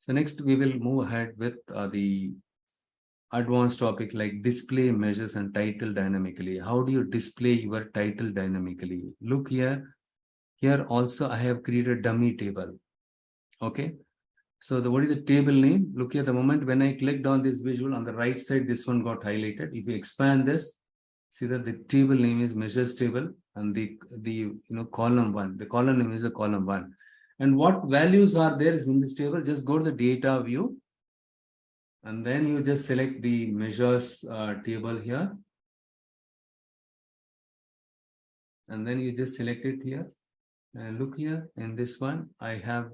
So next we will move ahead with the advanced topic like display measures and title dynamically. How do you display your title dynamically? Look here. Here also I have created dummy table. Okay. So what is the table name? Look here, the moment when I clicked on this visual on the right side, this one got highlighted. If you expand this, see that the table name is measures table and the column one. The column name is the column one. And what values are there is in this table? Just go to the data view. And then you just select the measures table here. And then you just select it here. And look here in this one, I have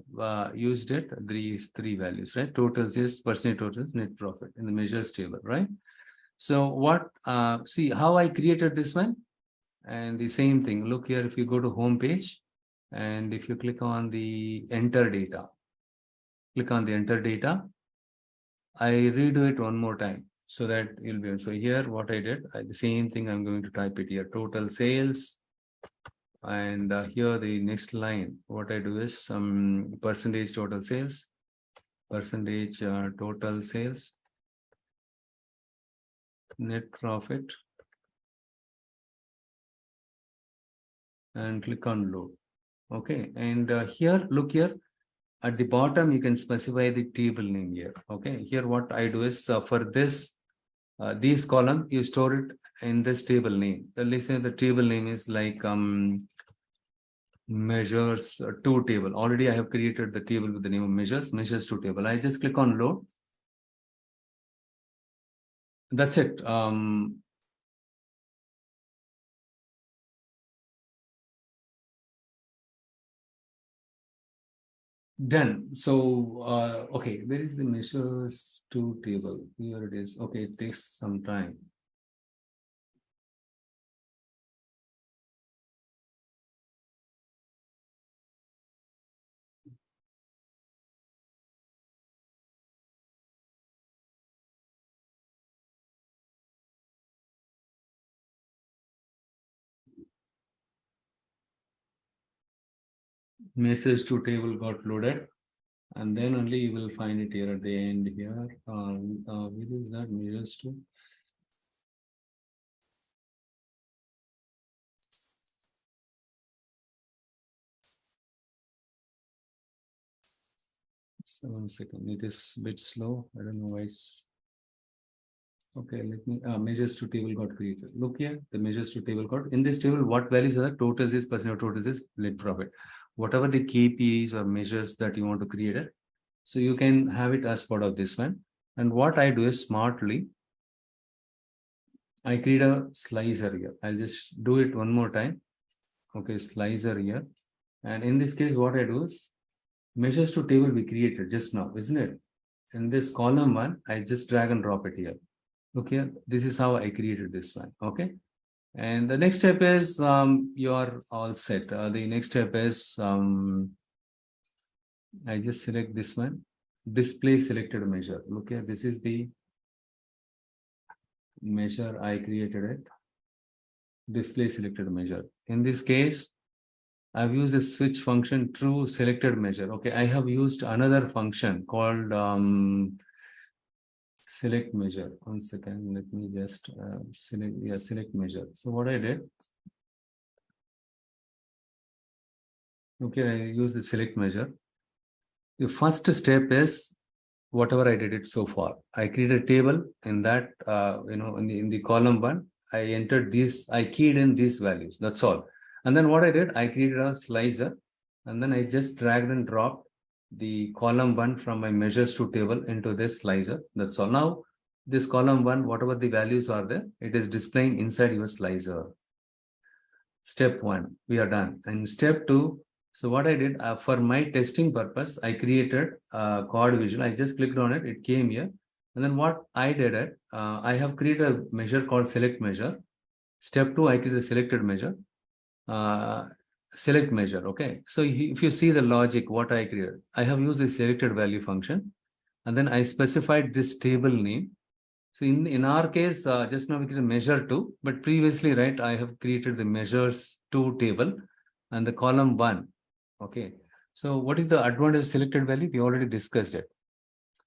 used it, these three values, right? Totals is percentage totals, net profit in the measures table, right? So what, see how I created this one and the same thing. Look here, if you go to home page and if you click on the enter data, click on the enter data, I redo it one more time so that you'll be, so here what I did, the same thing, I'm going to type it here, total sales. And here the next line, what I do is some percentage total sales, percentage total sales, net profit, and click on load. Okay, and here, look here, at the bottom, you can specify the table name here. Okay, here what I do is for this, these column, you store it in this table name. Let's say the table name is like measures 2 table. Already I have created the table with the name of measures 2 table. I just click on load. That's it. Done. So okay, where is the measures 2 table? Here it is. Okay, it takes some time. Measures 2 table got loaded, and then only you will find it here at the end here. Where is that measures 2? So 1 second, it is a bit slow. I don't know why it's okay. Let me measures to table got created. Look here, the measures to table got in this table. What values are the totals is percent of totals is net profit. Whatever the KPIs or measures that you want to create it, so you can have it as part of this one. And what I do is smartly, I create a slicer here. I'll just do it one more time. Okay, slicer here. And in this case, what I do is measures to table we created just now, isn't it? In this column one, I just drag and drop it here. Look here, this is how I created this one. Okay. And the next step is you're all set. The next step is I just select this one, display selected measure. Look here, this is the measure I created it. Display selected measure. In this case, I've used a switch function true selected measure. Okay, I have used another function called select measure. 1 second, let me just select measure. So what I did, okay, I use the select measure. The first step is whatever I did it so far. I created a table in that in the column one, I entered these, I keyed in these values. That's all. And then what I did, I created a slicer, and then I just dragged and dropped the column one from my measures to table into this slicer. That's all. Now, this column one, whatever the values are there, it is displaying inside your slicer. Step one, we are done. And step two, so what I did for my testing purpose, I created a chord visual. I just clicked on it. It came here. And then what I did it, I have created a measure called select measure. Step two, I created a selected measure. Select measure. Okay. So if you see the logic, what I created, I have used a selected value function. And then I specified this table name. So in our case, just now we created measure 2, but previously, right, I have created the measures 2 table and the column 1. Okay. So what is the advantage of selected value? We already discussed it.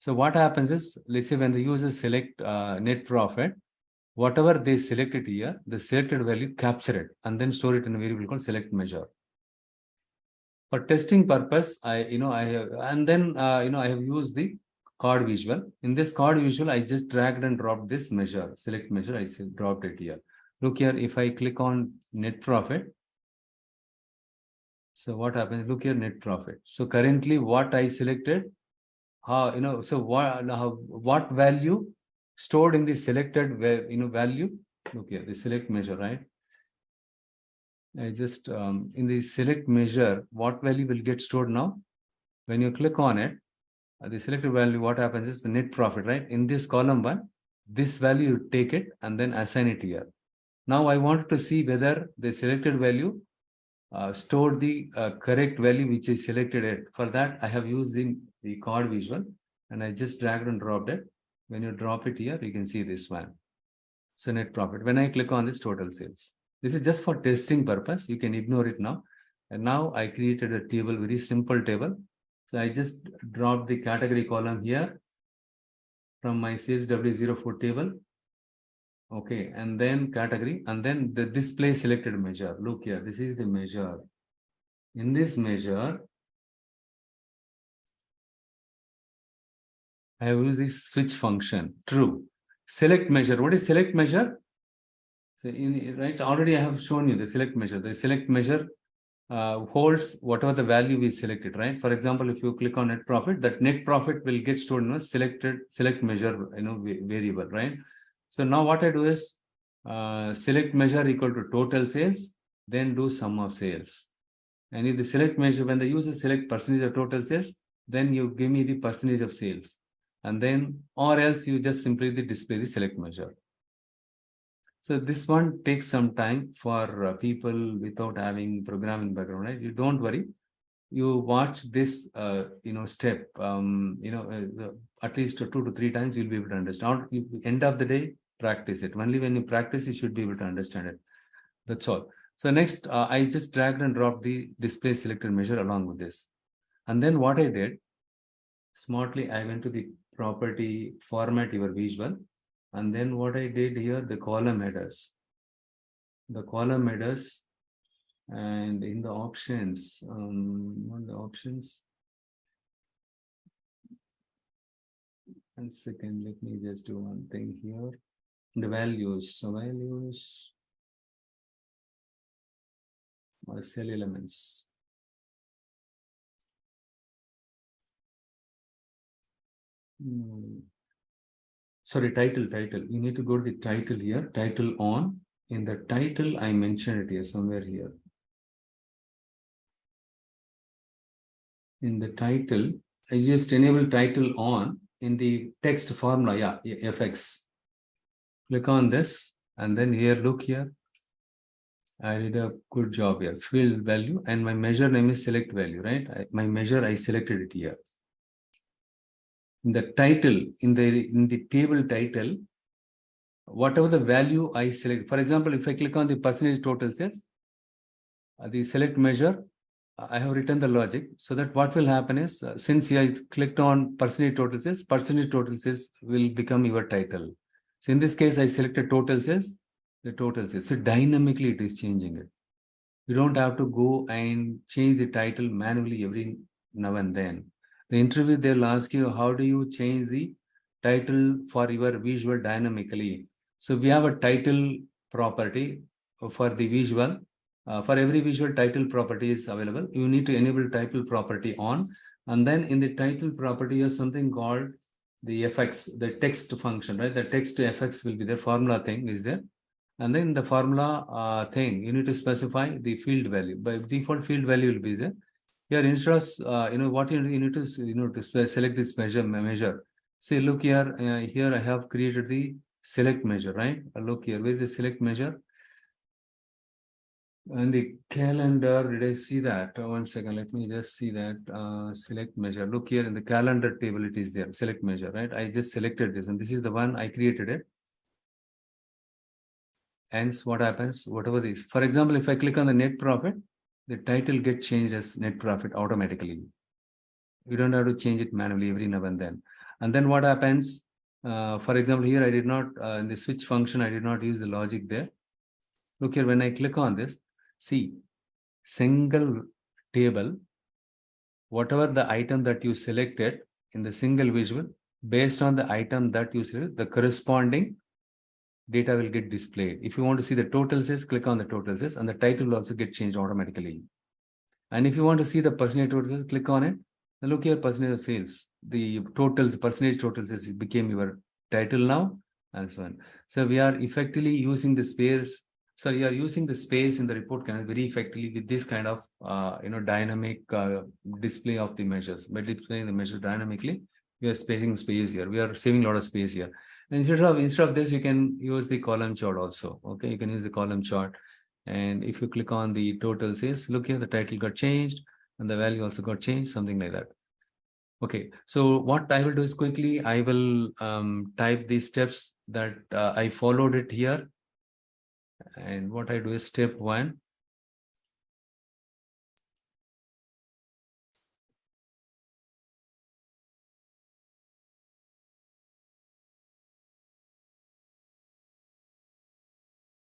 So what happens is, let's say when the users select net profit, whatever they selected here, the selected value, capture it and then store it in a variable called select measure. For testing purpose, I have, and then I have used the card visual. In this card visual, I just dragged and dropped this measure, select measure. I dropped it here. Look here, if I click on net profit, so what happens? Look here, net profit. So currently, what I selected, so what value stored in the selected value? Look here, the select measure, right? I just in the select measure, what value will get stored now? When you click on it, the selected value, what happens is the net profit, right? In this column one, this value, you take it and then assign it here. Now I wanted to see whether the selected value stored the correct value which is selected it. For that, I have used the card visual and I just dragged and dropped it. When you drop it here, you can see this one. So net profit. When I click on this total sales, this is just for testing purpose. You can ignore it now. And now I created a table, very simple table. So I just dropped the category column here from my sales W04 table. Okay, and then category, and then the display selected measure. Look here, this is the measure. In this measure, I have used this switch function, true. Select measure. What is select measure? So right, already I have shown you the select measure. The select measure holds whatever the value we selected, right? For example, if you click on net profit, that net profit will get stored in a select measure, variable, right? So now what I do is select measure equal to total sales, then do sum of sales. And if the select measure, when the user select percentage of total sales, then you give me the percentage of sales. And then, or else you just simply display the select measure. So this one takes some time for people without having programming background, right? You don't worry. You watch this, step, at least 2 to 3 times, you'll be able to understand. End of the day, practice it. Only when you practice, you should be able to understand it. That's all. So next, I just dragged and dropped the display selected measure along with this. And then what I did, smartly, I went to the property, format your visual. And then what I did here, the column headers. The column headers, and in the options, on the options. 1 second, let me just do one thing here. The values, so values or cell elements. Sorry, title. You need to go to the title here, title on. In the title, I mentioned it here, somewhere here. In the title, I just enable title on in the text formula, FX. Click on this, and then here, look here. I did a good job here. Field value, and my measure name is select value, right? My measure, I selected it here. In the title, in the table title, whatever the value I select, for example, if I click on the percentage total sales, the select measure, I have written the logic so that what will happen is, since I clicked on percentage total sales will become your title. So in this case, I selected total sales, the total sales. So dynamically it is changing it. You don't have to go and change the title manually every now and then. The interview, they'll ask you, how do you change the title for your visual dynamically? So we have a title property for the visual. For every visual, title property is available. You need to enable title property on. And then in the title property, you have something called the FX, the text function, right? The text FX will be there, formula thing is there. And then the formula thing, you need to specify the field value. By default, field value will be there. Here, instead of, what you need to, to select this measure. See, look here, here I have created the select measure, right? Look here, where is the select measure? And the calendar, did I see that? 1 second, let me just see that select measure. Look here in the calendar table, it is there, select measure, right? I just selected this, and this is the one I created it. Hence, what happens, whatever this, for example, if I click on the net profit, the title gets changed as net profit automatically. You don't have to change it manually every now and then. And then what happens, for example, here I did not, in the switch function, I did not use the logic there. Look here, when I click on this, see, single table, whatever the item that you selected in the single visual, based on the item that you selected, the corresponding data will get displayed. If you want to see the total sales, click on the total sales, and the title will also get changed automatically. And if you want to see the percentage total sales, click on it. And look here, percentage of sales. The totals, percentage total sales became your title now, and so on. So we are effectively using the space. So you are using the space in the report canvas very effectively with this kind of dynamic display of the measures. By displaying the measures dynamically, we are spacing space here. We are saving a lot of space here. Instead of this, you can use the column chart also. Okay, you can use the column chart. And if you click on the total sales, look here, the title got changed and the value also got changed, something like that. Okay, so what I will do is quickly, I will type these steps that I followed it here. And what I do is step 1.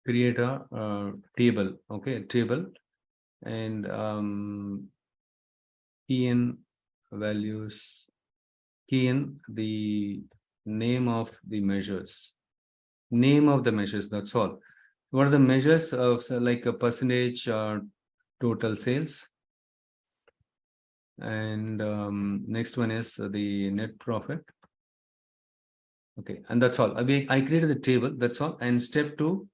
Create a table, okay, table, and key in values, key in the name of the measures, that's all. What are the measures of, so like a percentage total sales? And next one is the net profit. Okay, and that's all. I created the table, that's all. And step 2,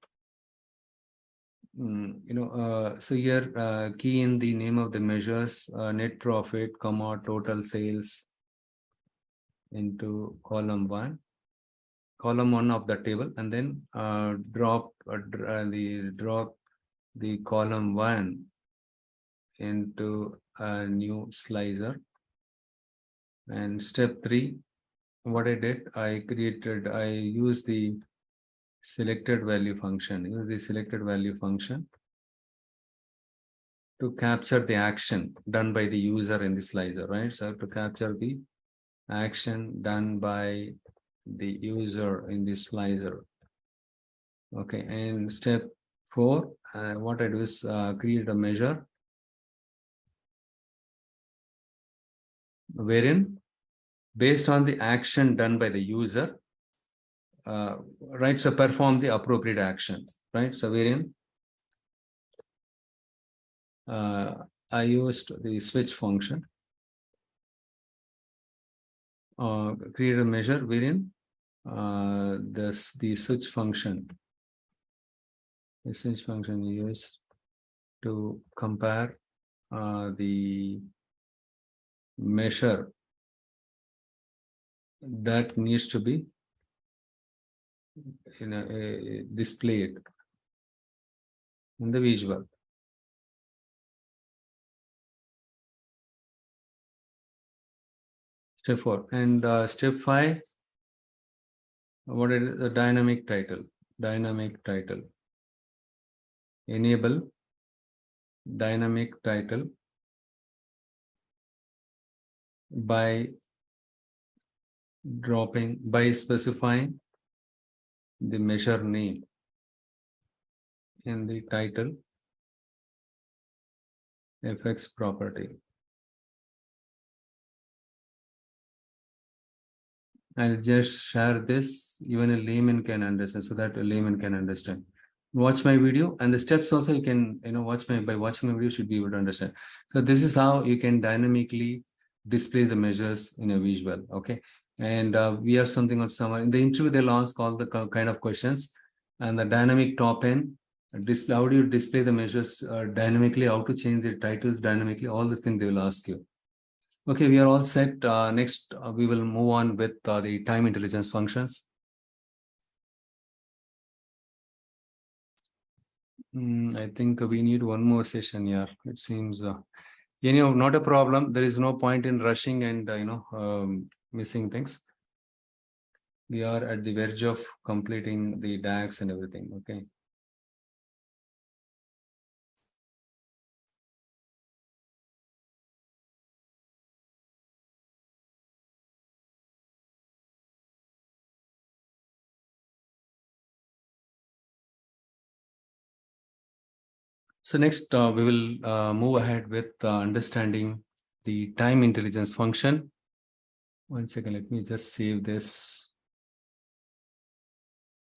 so here key in the name of the measures, net profit, comma, total sales into column 1 of the table, and then drop the column 1 into a new slicer. And step 3, what I did, I used the selected value function. To capture the action done by the user in the slicer, right? So to capture the action done by the user in the slicer. Okay, and step 4, what I do is create a measure wherein, based on the action done by the user, right, so perform the appropriate action, right? So wherein I used the switch function, create a measure wherein the switch function used to compare the measure that needs to be displayed in the visual. Step 4. And step 5, what is the dynamic title? Enable dynamic title by specifying the measure name in the title effects property. I'll just share this, even a layman can understand, so that a layman can understand. Watch my video, and the steps also you can, by watching my video, you should be able to understand. So this is how you can dynamically display the measures in a visual. Okay, and we have something on summer. In the interview, they'll ask all the kind of questions, and the dynamic top end display. How do you display the measures dynamically? How to change the titles dynamically? All these things they will ask you. Okay, we are all set. Next, we will move on with the time intelligence functions. I think we need one more session here. It seems, not a problem. There is no point in rushing and, missing things. We are at the verge of completing the DAX and everything. Okay. So next, we will move ahead with understanding the time intelligence function. One second, let me just save this.